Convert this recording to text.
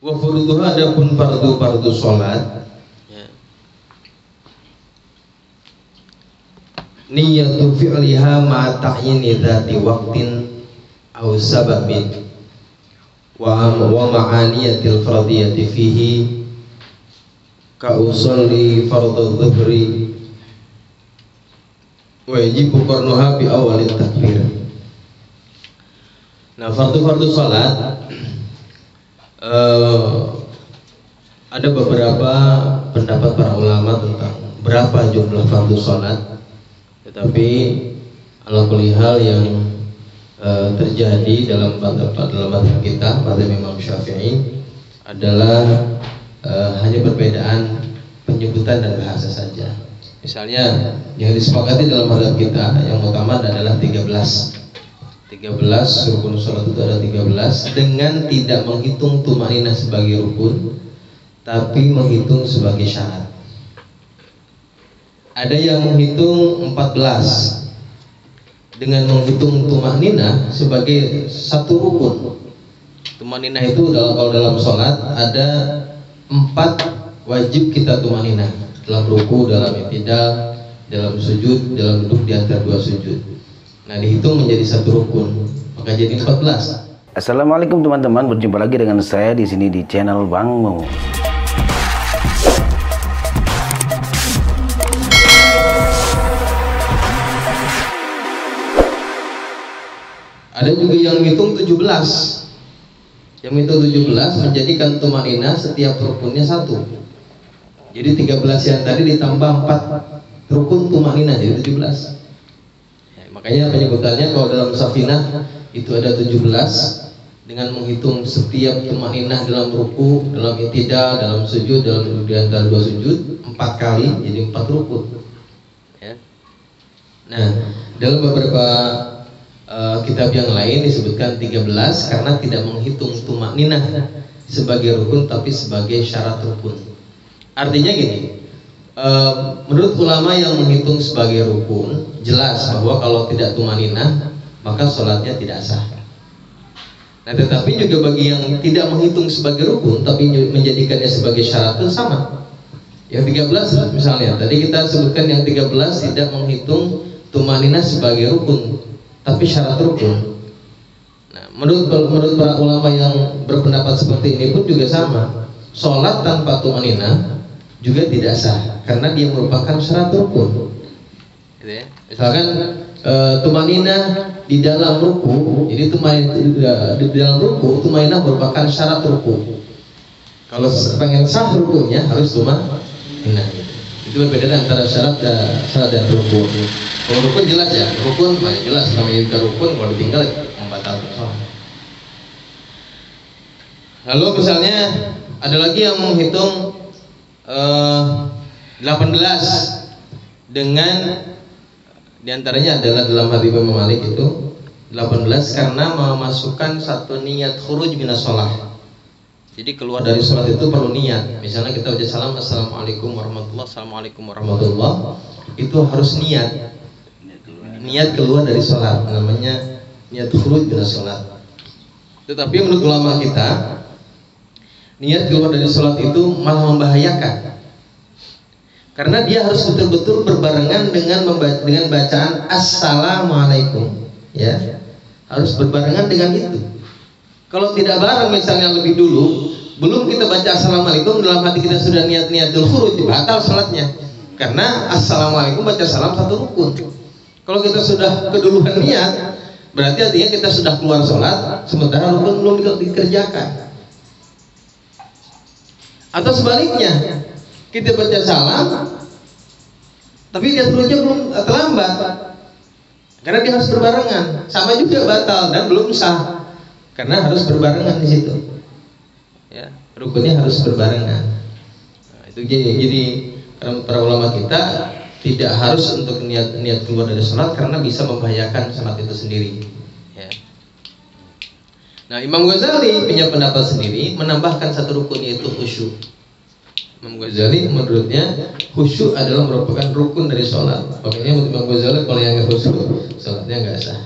Wa fardhuha adapun fardu salat ya. Niyatu fi'liha ma ta'yini dzati waqtin aw sababin wa ma'aniyatil fardiyati fihi ka usolli fardhu dhuhri wa yajibu qarnuha bi awwalit takbir. Nah, fardu salat ada beberapa pendapat para ulama tentang berapa jumlah fardu salat, tetapi ala kulli hal yang terjadi dalam madhab kita, madhab Imam Syafi'i adalah hanya perbedaan penyebutan dan bahasa saja. Misalnya yang disepakati dalam madhab kita yang utama adalah 13 rukun salat itu ada 13 dengan tidak menghitung tumaninah sebagai rukun tapi menghitung sebagai syarat. Ada yang menghitung 14 dengan menghitung tumaninah sebagai satu rukun. Tumaninah itu kalau dalam salat ada 4 wajib kita tumaninah, dalam ruku, dalam i'tidal, dalam sujud, dalam duduk di antara 2 sujud. Nah, dihitung menjadi satu rukun, maka jadi 14. Assalamualaikum teman-teman, berjumpa lagi dengan saya di sini di channel Bang Mo. Ada juga yang hitung 17. Yang hitung 17 menjadikan tumaninah setiap rukunnya satu. Jadi 13 yang tadi ditambah 4 rukun tumaninah jadi 17. Makanya penyebutannya kalau dalam safinah itu ada 17 dengan menghitung setiap tumaninah dalam ruku, dalam i'tidal, dalam sujud, dalam duduk di antara 2 sujud 4 kali jadi 4 rukun. Ya. Nah, dalam beberapa kitab yang lain disebutkan 13 karena tidak menghitung tumaninah sebagai rukun tapi sebagai syarat rukun. Artinya gini, menurut ulama yang menghitung sebagai rukun jelas bahwa kalau tidak tumaninah maka sholatnya tidak sah. Nah, tetapi juga bagi yang tidak menghitung sebagai rukun tapi menjadikannya sebagai syarat itu sama. Yang 13 misalnya tadi kita sebutkan yang 13 tidak menghitung tumaninah sebagai rukun tapi syarat rukun. Nah, menurut para ulama yang berpendapat seperti ini pun juga sama. Sholat tanpa tumaninah juga tidak sah karena dia merupakan syarat rukun. Gitu ya. Misalkan tumaninah di dalam ruku, jadi di dalam ruku tumaninah merupakan syarat ruku. Kalau pengen sah rukunya harus tumaninah. Itu berbeda antara syarat dan rukun. Kalau rukun jelas ya, rukun jelas namanya juga rukun, kalau ditinggal membatalkan sholat. Lalu misalnya ada lagi yang menghitung 18 dengan diantaranya adalah dalam hadis Imam Malik itu 18 karena memasukkan satu niat khuruj minas shalah. Jadi keluar dari sholat itu perlu niat. Misalnya kita ucap salam assalamualaikum warahmatullah, assalamualaikum warahmatullah, itu harus niat. Niat keluar dari sholat namanya niat khuruj minas shalah. Tetapi menurut ulama kita niat keluar dari sholat itu malah membahayakan karena dia harus betul-betul berbarengan dengan bacaan assalamualaikum, ya harus berbarengan dengan itu. Kalau tidak bareng misalnya lebih dulu belum kita baca assalamualaikum dalam hati kita sudah niatul khuruj batal sholatnya karena assalamualaikum baca salam satu rukun. Kalau kita sudah keduluan niat berarti artinya kita sudah keluar sholat sementara rukun belum dikerjakan. Atau sebaliknya, kita baca salam tapi dia turunnya belum terlambat karena dia harus berbarengan, sama juga batal dan belum sah karena harus berbarengan di situ. Ya, rukunnya harus berbarengan. Nah, itu jadi para ulama kita tidak harus untuk niat keluar dari sholat karena bisa membahayakan sholat itu sendiri. Ya. Nah, Imam Ghazali punya pendapat sendiri menambahkan satu rukun yaitu khusyuk. Imam Ghazali menurutnya khusyuk adalah merupakan rukun dari sholat. Makanya menurut Imam Ghazali kalau yang nggak khusyuk sholatnya nggak sah.